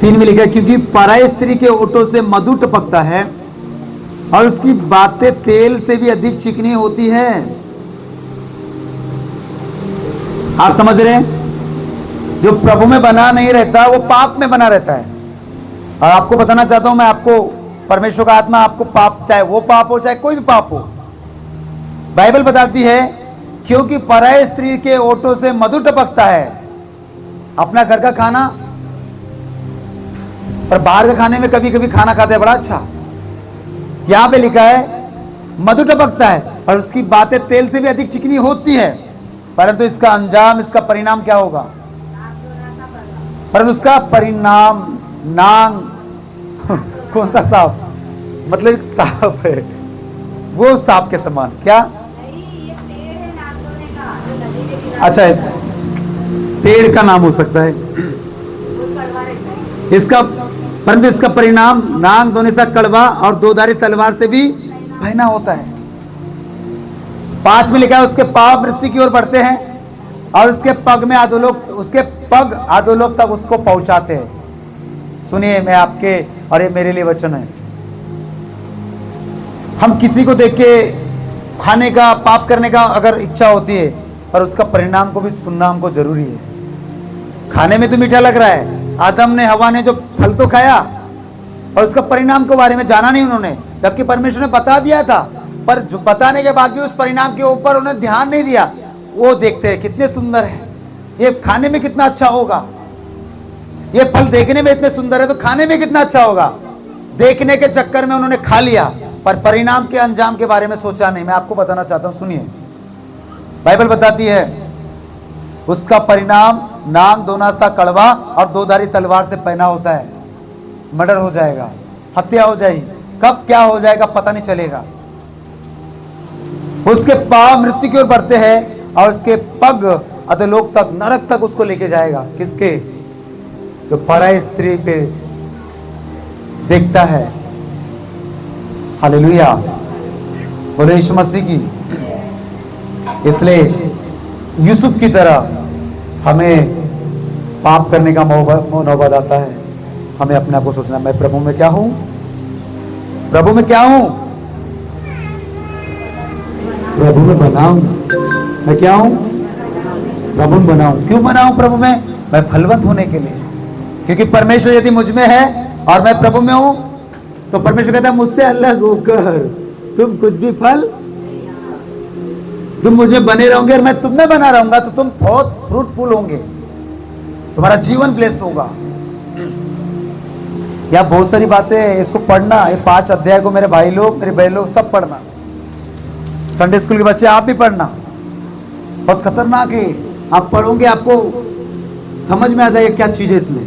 3 में लिखा है, क्योंकि पराई स्त्री के ओठों से मधु टपकता है और उसकी बातें तेल से भी अधिक चिकनी होती है। आप समझ रहे हैं? जो प्रभु में बना नहीं रहता वो पाप में बना रहता है। और आपको बताना चाहता हूं मैं, आपको परमेश्वर का आत्मा आपको पाप, चाहे वो पाप हो चाहे कोई भी पाप हो, बाइबल बताती है क्योंकि पराई स्त्री के ओठों से मधु टपकता है। अपना घर का खाना और बाहर के खाने में कभी कभी खाना खाते हैं बड़ा अच्छा। यहां पे लिखा है मधु टपकता है और उसकी बातें तेल से भी अधिक चिकनी होती है, परंतु इसका अंजाम, इसका परिणाम क्या होगा? परंतु उसका परिणाम नांग कौन सा सांप? मतलब एक सांप है, वो सांप के समान। क्या? अच्छा, पेड़ का नाम हो सकता है इसका, परंतु इसका परिणाम नांग दोनों सा कड़वा और दोधारी तलवार से भी भयानक होता है। 5 में लिखा है उसके पांव मृत्यु की ओर बढ़ते हैं और उसके पग अधोलोक तक उसको पहुंचाते हैं। सुनिए, मैं आपके और ये मेरे लिए वचन है। हम किसी को देख के खाने का, पाप करने का अगर इच्छा होती है, पर उसका परिणाम को भी सुनना हमको जरूरी है। खाने में तो मीठा लग रहा है, आदम ने, हवा ने जो फल तो खाया और उसका परिणाम के बारे में जाना नहीं उन्होंने, जबकि परमेश्वर ने बता दिया था, पर जो बताने के बाद भी उस परिणाम के ऊपर उन्हें ध्यान नहीं दिया। वो देखते हैं कितने सुंदर है, ये खाने में कितना अच्छा होगा, ये फल देखने में इतने सुंदर है तो खाने में कितना अच्छा होगा। देखने के चक्कर में उन्होंने खा लिया, पर परिणाम के अंजाम के बारे में सोचा नहीं। मैं आपको बताना चाहता हूं, सुनिए, बाइबल बताती है उसका परिणाम नाग दोना सा कड़वा और दोधारी तलवार से पहना होता है। मर्डर हो जाएगा, हत्या हो जाएगी, कब क्या हो जाएगा पता नहीं चलेगा। उसके पांव मृत्यु की ओर बढ़ते हैं और उसके पग अधोलोक तक, नरक तक उसको लेके जाएगा। किसके? जो पराई स्त्री पे देखता है। हालेलुया, बोले यीशु मसीह की। इसलिए यूसुफ की तरह हमें पाप करने का नौबत आता है। हमें अपने आप को सोचना, मैं प्रभु में क्या हूं? प्रभु में क्या हूं? प्रभु में बनाऊं। मैं क्या हूं? प्रभु में बनाऊं। क्यों बनाऊं प्रभु में? मैं फलवंत होने के लिए। क्योंकि परमेश्वर यदि मुझ में है और मैं प्रभु में हूं, तो परमेश्वर कहता है मुझसे अलग होकर तुम कुछ भी फल, तुम मुझ में बने रहोगे और मैं तुम में बना रहूंगा तो तुम बहुत फ्रूटफुल होंगे, तुम्हारा जीवन ब्लेस होगा। यह बहुत सारी बातें हैं, इसको पढ़ना, ये 5 अध्याय को मेरे भाई लोग, मेरे बहन लोग सब पढ़ना। संडे स्कूल के बच्चे आप भी पढ़ना, बहुत खतरनाक है। आप पढ़ोगे आपको समझ में आ जाएगा क्या चीज है इसमें।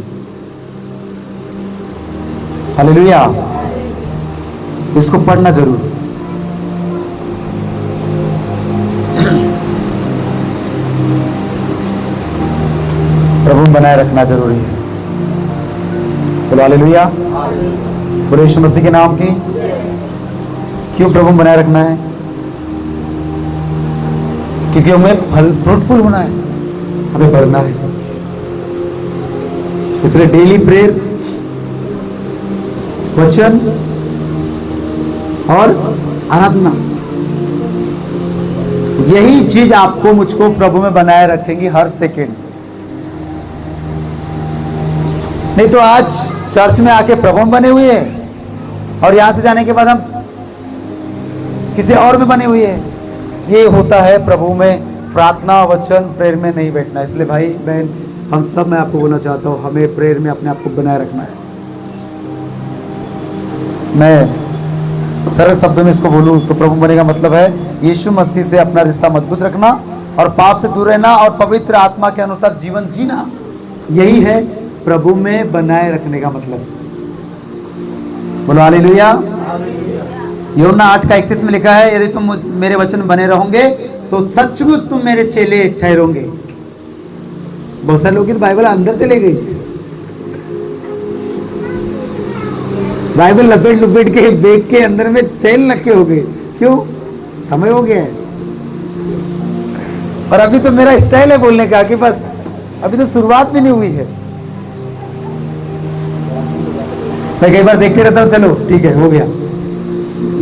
हालेलुया, इसको पढ़ना जरूर। प्रभु में बनाए रखना जरूरी है। बोलो हालेलुया, बोलो यीशु मसीह के नाम की। क्यों प्रभु में बनाए रखना है? क्योंकि हमें फल फ्रूटफुल होना है, हमें बढ़ना है। इसलिए डेली प्रेयर, वचन और आराधना, यही चीज आपको मुझको प्रभु में बनाए रखेंगी हर सेकेंड। नहीं तो आज चर्च में आके प्रभु में बने हुए हैं और यहां से जाने के बाद हम किसी और में बने हुए हैं। ये होता है प्रभु में प्रार्थना, वचन, प्रेयर में नहीं बैठना। इसलिए भाई बहन, हम सब, मैं आपको बोलना चाहता हूं, हमें प्रेयर में अपने आप को बनाए रखना है। मैं सरल शब्दों में इसको बोलूं तो प्रभु बनने का मतलब है यीशु मसीह से अपना रिश्ता मजबूत रखना और पाप से दूर रहना और पवित्र आत्मा के अनुसार जीवन जीना, यही है प्रभु में बनाए रखने का मतलब। बोलो हालेलुया। यूहन्ना 8:31 में लिखा है, यदि तुम मेरे वचन बने रहोगे तो सचमुच तुम मेरे चेले ठहरोगे। बहुत सारे लोग की तो बाइबल अंदर चले गई, बाइबल लपेट लपेट के बैग के अंदर में चैन रखे हो गए। क्यों? समय हो गया है। और अभी तो मेरा स्टाइल है बोलने का कि बस अभी तो शुरुआत भी नहीं हुई है। मैं कई बार देखते रहता हूं, चलो ठीक है हो गया।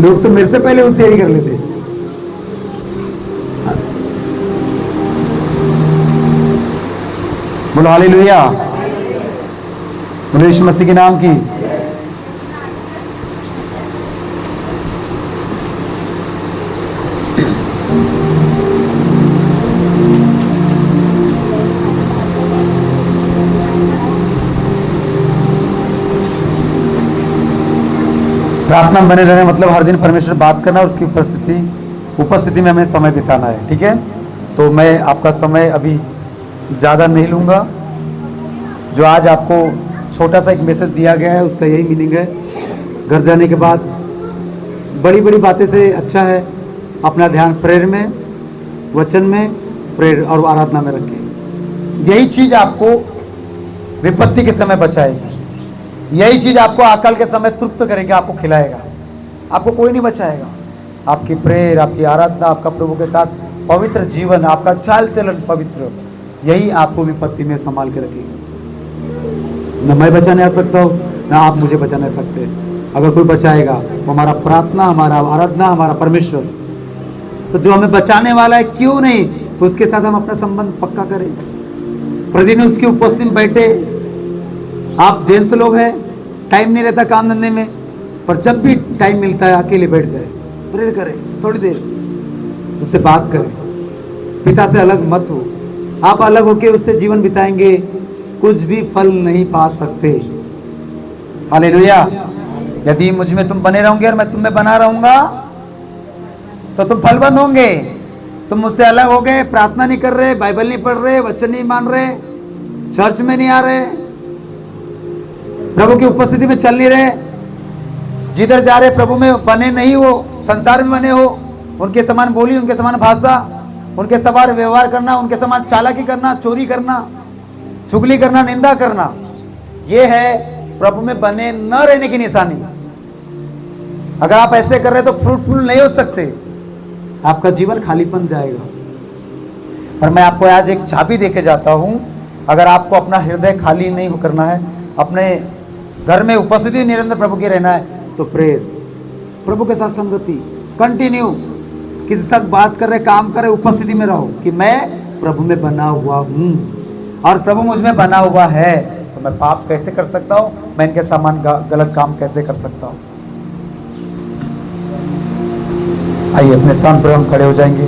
लोग तो मेरे से पहले होशियारी कर लेते। बोलो हालेलुया। बोलो यीशु मसीह के नाम की। प्रार्थना में बने रहने मतलब हर दिन परमेश्वर से बात करना और उसकी उपस्थिति में हमें समय बिताना है। ठीक है, तो मैं आपका समय अभी ज़्यादा नहीं लूँगा। जो आज आपको छोटा सा एक मैसेज दिया गया है उसका यही मीनिंग है। घर जाने के बाद बड़ी बड़ी बातें से अच्छा है अपना ध्यान प्रेयर में, वचन में, प्रेयर और आराधना में रखें। यही चीज़ आपको विपत्ति के समय बचाएगी, यही चीज आपको अकाल के समय तृप्त करेगा, आपको खिलाएगा। आपको कोई नहीं बचाएगा। आपकी प्रेयर, आपकी आराधना, आपका प्रभु के साथ पवित्र जीवन, आपका चाल चलन पवित्र, यही आपको विपत्ति में संभाल के रखेगा। न मैं बचाने आ सकता हूँ, ना आप मुझे बचाने आ सकते। अगर कोई बचाएगा वो हमारा प्रार्थना, हमारा आराधना, हमारा परमेश्वर। तो जो हमें बचाने वाला है, क्यों नहीं उसके साथ हम अपना संबंध पक्का करें, प्रतिदिन उसकी उपस्थिति में बैठे। आप जेंट्स लोग हैं, टाइम नहीं रहता काम धंधे में, पर जब भी टाइम मिलता है अकेले बैठ जाए, प्रेयर करें, थोड़ी देर उससे बात करें। पिता से अलग मत हो। आप अलग होके उससे जीवन बिताएंगे, कुछ भी फल नहीं पा सकते। हालेलुया। यदि मुझ में तुम बने रहोगे और मैं तुम में बना रहूंगा तो तुम फलवंत होंगे। तुम मुझसे अलग हो गए, प्रार्थना नहीं कर रहे, बाइबल नहीं पढ़ रहे, वचन नहीं मान रहे, चर्च में नहीं आ रहे, प्रभु की उपस्थिति में चल नहीं रहे, जिधर जा रहे प्रभु में बने नहीं हो, संसार में बने हो, उनके समान बोली, उनके समान भाषा, उनके समान व्यवहार करना, उनके समान चालाकी करना, चोरी करना, चुगली करना, निंदा करना, यह है प्रभु में बने न रहने की निशानी। अगर आप ऐसे कर रहे तो फ्रूटफुल नहीं हो सकते, आपका जीवन खालीपन जाएगा। पर मैं आपको आज एक चाबी देके जाता हूं। अगर आपको अपना हृदय खाली नहीं करना है, अपने घर में उपस्थिति निरंतर प्रभु की रहना है, तो प्रेयर, प्रभु के साथ संगति, कंटिन्यू किसी के साथ बात कर रहे, काम कर रहे, उपस्थिति में रहो कि मैं प्रभु में बना हुआ हूं और प्रभु मुझ में बना हुआ है। तो मैं पाप कैसे कर सकता हूं, मैं इनके समान गलत काम कैसे कर सकता हूं। आइए अपने स्थान पर हम खड़े हो जाएंगे।